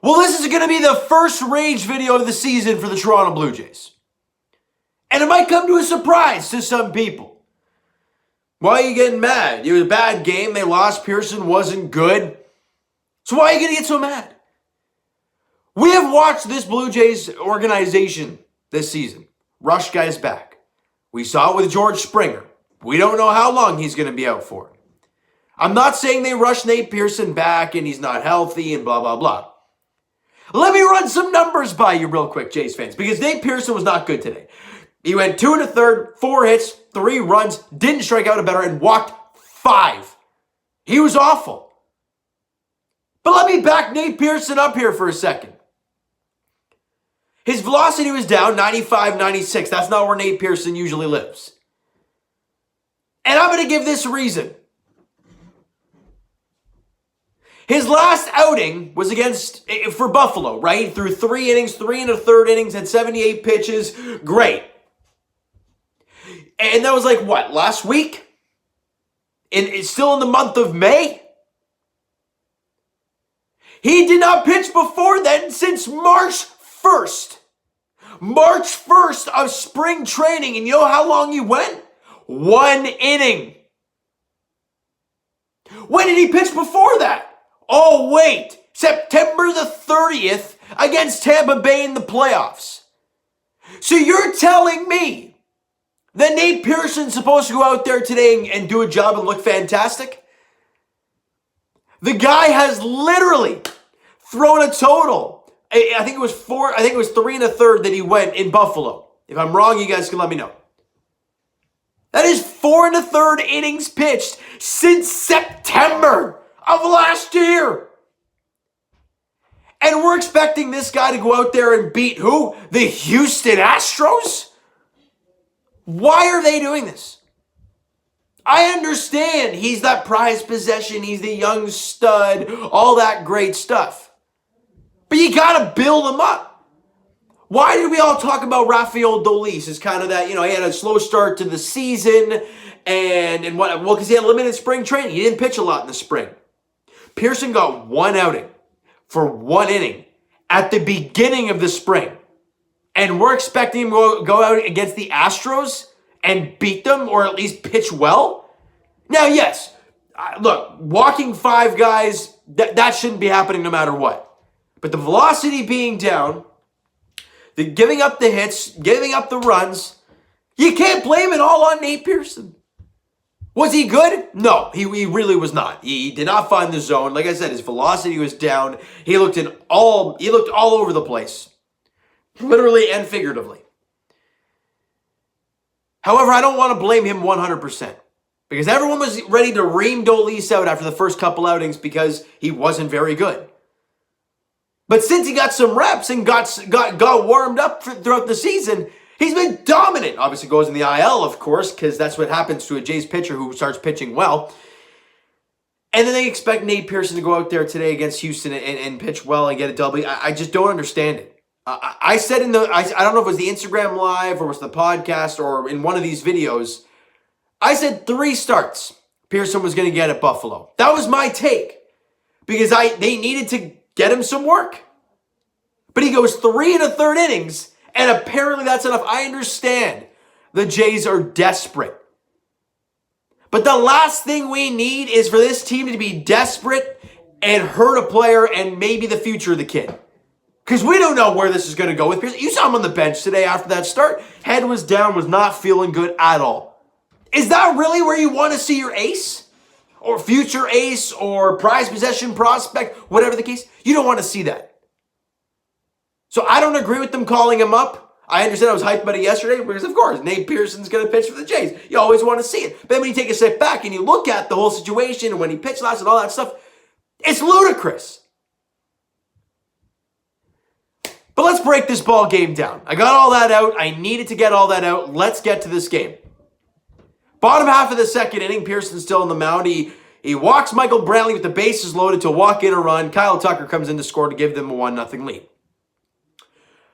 Well, this is going to be the first rage video of the season for the Toronto Blue Jays. And it might come to a surprise to some people. Why are you getting mad? It was a bad game. They lost. Pearson wasn't good. So why are you going to get so mad? We have watched this Blue Jays organization this season rush guys back. We saw it with George Springer. We don't know how long he's going to be out for. I'm not saying they rushed Nate Pearson back and he's not healthy and blah, blah, blah. Let me run some numbers by you real quick, Jays fans, because Nate Pearson was not good today. He went 2 1/3, 4 hits, 3 runs, didn't strike out a batter, and walked 5. He was awful. But let me back Nate Pearson up here for a second. His velocity was down 95, 96. That's not where Nate Pearson usually lives. And I'm going to give this reason. His last outing was for Buffalo, right? Through 3 innings, 3 1/3 innings, had 78 pitches. Great. And that was like, what, last week? And it's still in the month of May? He did not pitch before then since March 1st. March 1st of spring training. And you know how long he went? 1 inning. When did he pitch before that? Oh, wait. September the 30th against Tampa Bay in the playoffs. So you're telling me that Nate Pearson's supposed to go out there today and do a job and look fantastic? The guy has literally thrown a total. I think it was 3 1/3 that he went in Buffalo. If I'm wrong, you guys can let me know. That is 4 1/3 innings pitched since September of last year. And we're expecting this guy to go out there and beat who? The Houston Astros? Why are they doing this? I understand he's that prized possession, he's the young stud, all that great stuff. But you gotta build him up. Why did we all talk about Rafael Dolis as kind of that, he had a slow start to the season and what? Well, because he had limited spring training. He didn't pitch a lot in the spring. Pearson got 1 outing for 1 inning at the beginning of the spring. And we're expecting him to go out against the Astros and beat them or at least pitch well? Now, yes, look, walking 5 guys, that shouldn't be happening no matter what. But the velocity being down, the giving up the hits, giving up the runs, you can't blame it all on Nate Pearson. Was he good? No, he really was not. He did not find the zone. Like I said, his velocity was down. He looked all over the place. Literally and figuratively. However, I don't want to blame him 100%. Because everyone was ready to ream Dolis out after the first couple outings because he wasn't very good. But since he got some reps and got warmed up throughout the season, he's been dominant. Obviously goes in the IL, of course, because that's what happens to a Jays pitcher who starts pitching well. And then they expect Nate Pearson to go out there today against Houston and pitch well and get a W. I just don't understand it. I said I don't know if it was the Instagram Live or was the podcast or in one of these videos, I said 3 starts Pearson was going to get at Buffalo. That was my take because they needed to get him some work. But he goes 3 1/3 innings, and apparently that's enough. I understand the Jays are desperate. But the last thing we need is for this team to be desperate and hurt a player and maybe the future of the kid. Because we don't know where this is going to go with Pearson. You saw him on the bench today after that start. Head was down, was not feeling good at all. Is that really where you want to see your ace? Or future ace or prize possession prospect, whatever the case? You don't want to see that. So I don't agree with them calling him up. I understand I was hyped about it yesterday because, of course, Nate Pearson's going to pitch for the Jays. You always want to see it. But then when you take a step back and you look at the whole situation and when he pitched last and all that stuff, it's ludicrous. But let's break this ball game down. I got all that out. I needed to get all that out. Let's get to this game. Bottom half of the second inning, Pearson's still on the mound. He walks Michael Brantley with the bases loaded to walk in a run. Kyle Tucker comes in to score to give them a 1-0 lead.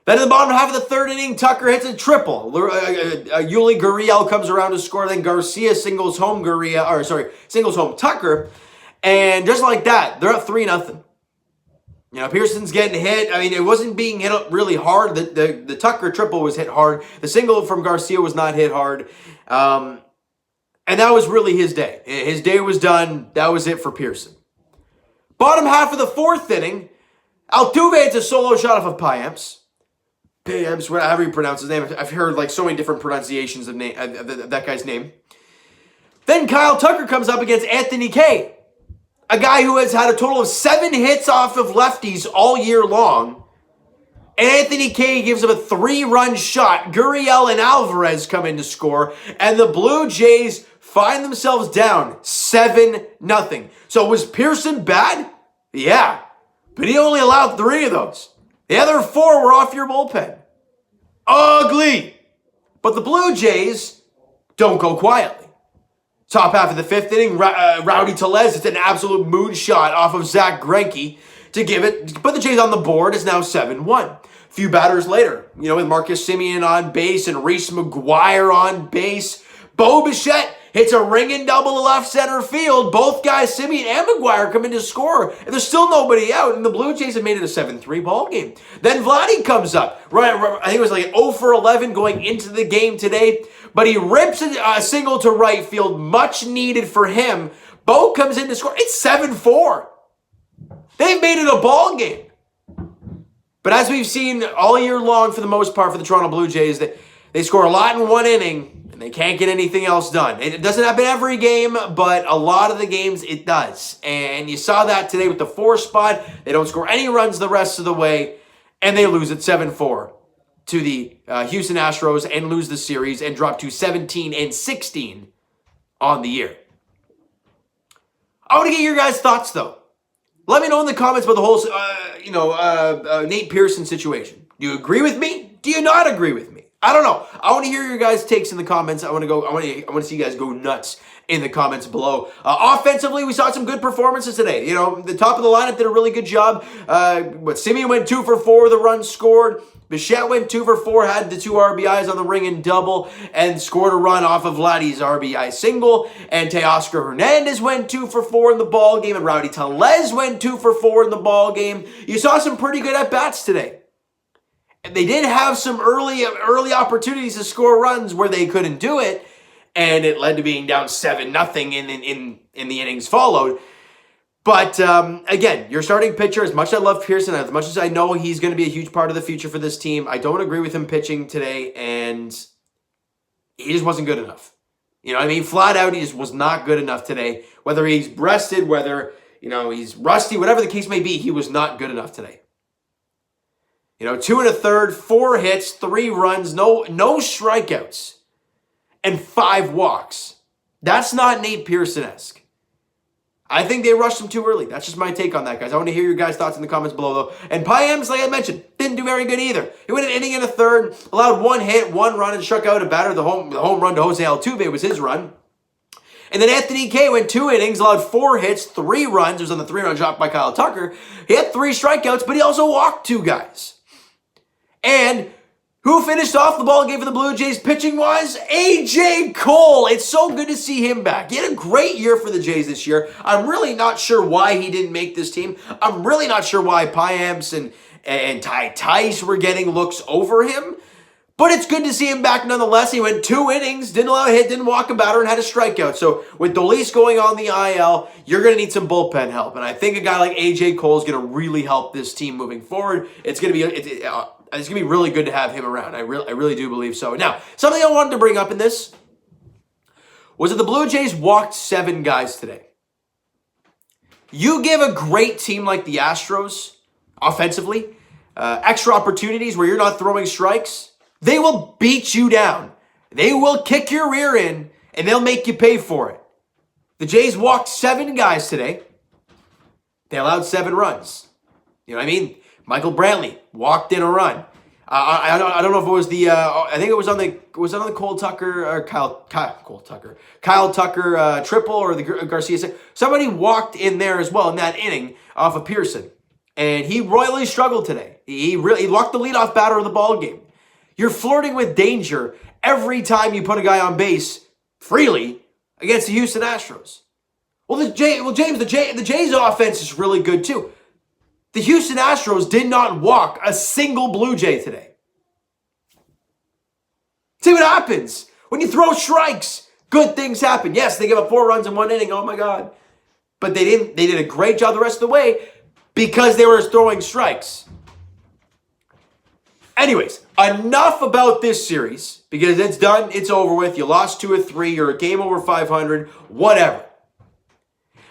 Then in the bottom half of the third inning, Tucker hits a triple. Yuli Gurriel comes around to score. Then Garcia singles home Tucker. And just like that, they're up 3-0. You know, Pearson's getting hit. I mean, it wasn't being hit really hard. The Tucker triple was hit hard. The single from Garcia was not hit hard. And that was really his day. His day was done. That was it for Pearson. Bottom half of the fourth inning, Altuve hits a solo shot off of Payamps. Payamps, whatever you pronounce his name. I've heard like so many different pronunciations of that guy's name. Then Kyle Tucker comes up against Anthony Kay, a guy who has had a total of 7 hits off of lefties all year long. And Anthony Kay gives him a 3-run shot. Gurriel and Alvarez come in to score, and the Blue Jays find themselves down 7-0. So was Pearson bad? Yeah, but he only allowed 3 of those. The other 4 were off your bullpen. Ugly. But the Blue Jays don't go quietly. Top half of the 5th inning, Rowdy Tellez hits an absolute moonshot off of Zach Greinke to put the Jays on the board. It's now 7-1. A few batters later, you know, with Marcus Semien on base and Reese McGuire on base, Bo Bichette hits a ringing double to left center field. Both guys, Semien and McGuire, come in to score, and there's still nobody out, and the Blue Jays have made it a 7-3 ball game. Then Vladdy comes up. Right, I think it was like 0 for 11 going into the game today, but he rips a single to right field, much needed for him. Bo comes in to score. It's 7-4. They've made it a ball game. But as we've seen all year long, for the most part, for the Toronto Blue Jays, that they score a lot in one inning, and they can't get anything else done. It doesn't happen every game, but a lot of the games it does. And you saw that today with the 4 spot. They don't score any runs the rest of the way, and they lose at 7-4 to the Houston Astros and lose the series and drop to 17-16 on the year. I want to get your guys' thoughts, though. Let me know in the comments about the whole, Nate Pearson situation. Do you agree with me? Do you not agree with me? I don't know. I want to hear your guys' takes in the comments. I want to see you guys go nuts in the comments below. Offensively, we saw some good performances today. You know, the top of the lineup did a really good job. Semien went 2 for 4, the runs scored. Bichette went 2 for 4, had the 2 RBIs on the ring and double, and scored a run off of Vladdy's RBI single. And Teoscar Hernandez went 2 for 4 in the ball game, and Rowdy Tellez went 2 for 4 in the ball game. You saw some pretty good at-bats today. And they did have some early opportunities to score runs where they couldn't do it, and it led to being down 7-0 in the innings followed. But, again, your starting pitcher, as much as I love Pearson, as much as I know he's going to be a huge part of the future for this team, I don't agree with him pitching today, and he just wasn't good enough. You know what I mean? Flat out, he just was not good enough today. Whether he's rested, whether, he's rusty, whatever the case may be, he was not good enough today. 2 1/3, 4 hits, 3 runs, no strikeouts, and 5 walks. That's not Nate Pearson-esque. I think they rushed him too early. That's just my take on that, guys. I want to hear your guys' thoughts in the comments below, though. And Payamps, like I mentioned, didn't do very good either. He went an inning and a third, allowed 1 hit, 1 run, and struck out a batter. The home run to Jose Altuve was his run. And then Anthony Kay went 2 innings, allowed 4 hits, 3 runs. It was on the 3-run shot by Kyle Tucker. He had 3 strikeouts, but he also walked 2 guys. And who finished off the ball game for the Blue Jays pitching-wise? A.J. Cole. It's so good to see him back. He had a great year for the Jays this year. I'm really not sure why he didn't make this team. I'm really not sure why Payamps and Ty Tice were getting looks over him. But it's good to see him back nonetheless. He went 2 innings, didn't allow a hit, didn't walk a batter, and had a strikeout. So with Dolis going on the IL, you're going to need some bullpen help. And I think a guy like A.J. Cole is going to really help this team moving forward. It's going to be really good to have him around. I really do believe so. Now, something I wanted to bring up in this was that the Blue Jays walked 7 guys today. You give a great team like the Astros, offensively, extra opportunities where you're not throwing strikes, they will beat you down. They will kick your rear in, and they'll make you pay for it. The Jays walked 7 guys today. They allowed 7 runs. You know what I mean? Michael Brantley walked in a run. I don't know if it was I think it was on the Cole Tucker or Kyle Tucker triple or the Garcia. Somebody walked in there as well in that inning off of Pearson, and he royally struggled today. He walked the leadoff batter of the ball game. You're flirting with danger every time you put a guy on base freely against the Houston Astros. James, the Jays offense is really good too. The Houston Astros did not walk a single Blue Jay today. See what happens. When you throw strikes, good things happen. Yes, they give up 4 runs in 1 inning. Oh my God. But they didn't. They did a great job the rest of the way because they were throwing strikes. Anyways, enough about this series because it's done. It's over with. You lost 2 of 3. You're a game over 500. Whatever.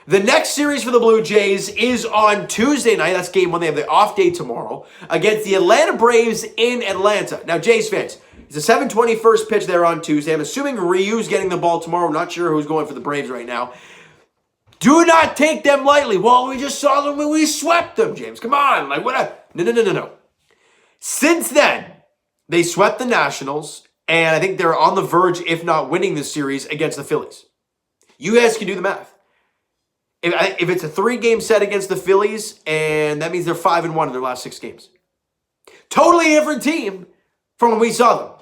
The next series for the Blue Jays is on Tuesday night. That's game 1. They have the off day tomorrow against the Atlanta Braves in Atlanta. Now, Jays fans, it's a 7:20 first pitch there on Tuesday. I'm assuming Ryu's getting the ball tomorrow. I'm not sure who's going for the Braves right now. Do not take them lightly. Well, we just saw them when we swept them, James. Come on. Like, what? No. Since then, they swept the Nationals, and I think they're on the verge, if not winning this series, against the Phillies. You guys can do the math. If it's a 3-game set against the Phillies, and that means they're 5-1 in their last 6 games. Totally different team from when we saw them.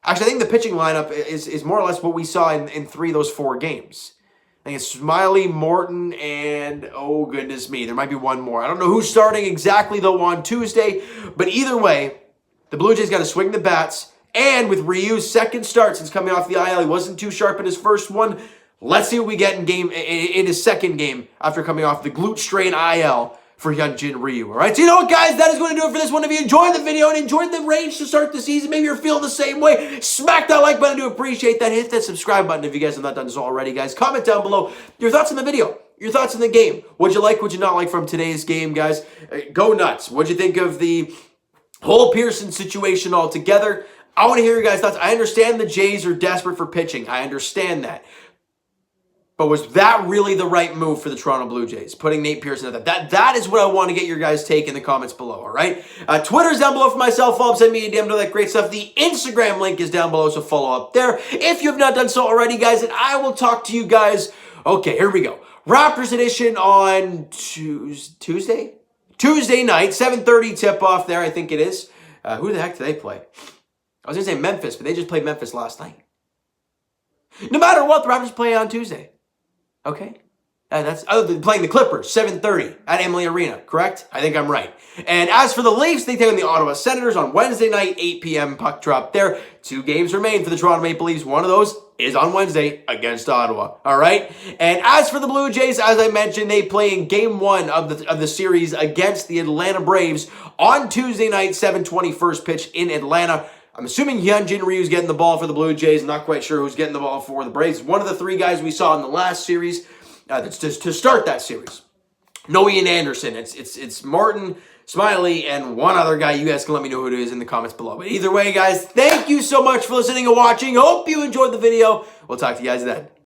Actually, I think the pitching lineup is more or less what we saw in 3 of those 4 games. I think it's Smiley, Morton, and oh goodness me, there might be one more. I don't know who's starting exactly though on Tuesday, but either way, the Blue Jays got to swing the bats. And with Ryu's second start since coming off the IL, he wasn't too sharp in his first one. Let's see what we get in his second game after coming off the glute strain IL for Hyunjin Ryu. All right, so you know what, guys? That is going to do it for this one. If you enjoyed the video and enjoyed the range to start the season, maybe you're feeling the same way, smack that like button. I do appreciate that. Hit that subscribe button if you guys have not done so already, guys. Comment down below your thoughts on the video, your thoughts on the game. What'd you like, what'd you not like from today's game, guys? Go nuts. What'd you think of the whole Pearson situation altogether? I want to hear your guys' thoughts. I understand the Jays are desperate for pitching. I understand that. But was that really the right move for the Toronto Blue Jays? Putting Nate Pearson at that is what I want to get your guys' take in the comments below, all right? Twitter's down below for myself. Follow up, send me a DM to that great stuff. The Instagram link is down below, so follow up there if you have not done so already, guys. And I will talk to you guys. Okay, here we go. Raptors edition on Tuesday? Tuesday night, 7:30 tip-off there, I think it is. Who the heck do they play? I was going to say Memphis, but they just played Memphis last night. No matter what, the Raptors play on Tuesday. Okay. They're playing the Clippers, 7:30 at Amalie Arena, correct? I think I'm right. And as for the Leafs, they take on the Ottawa Senators on Wednesday night, 8 p.m. puck drop there. 2 games remain for the Toronto Maple Leafs. One of those is on Wednesday against Ottawa, all right? And as for the Blue Jays, as I mentioned, they play in Game 1 of the series against the Atlanta Braves on Tuesday night, 7:20 first pitch in Atlanta. I'm assuming Hyunjin Ryu's getting the ball for the Blue Jays. I'm not quite sure who's getting the ball for the Braves. One of the 3 guys we saw in the last series that's to start that series. No Ian Anderson. It's Martin, Smiley, and one other guy. You guys can let me know who it is in the comments below. But either way, guys, thank you so much for listening and watching. Hope you enjoyed the video. We'll talk to you guys then.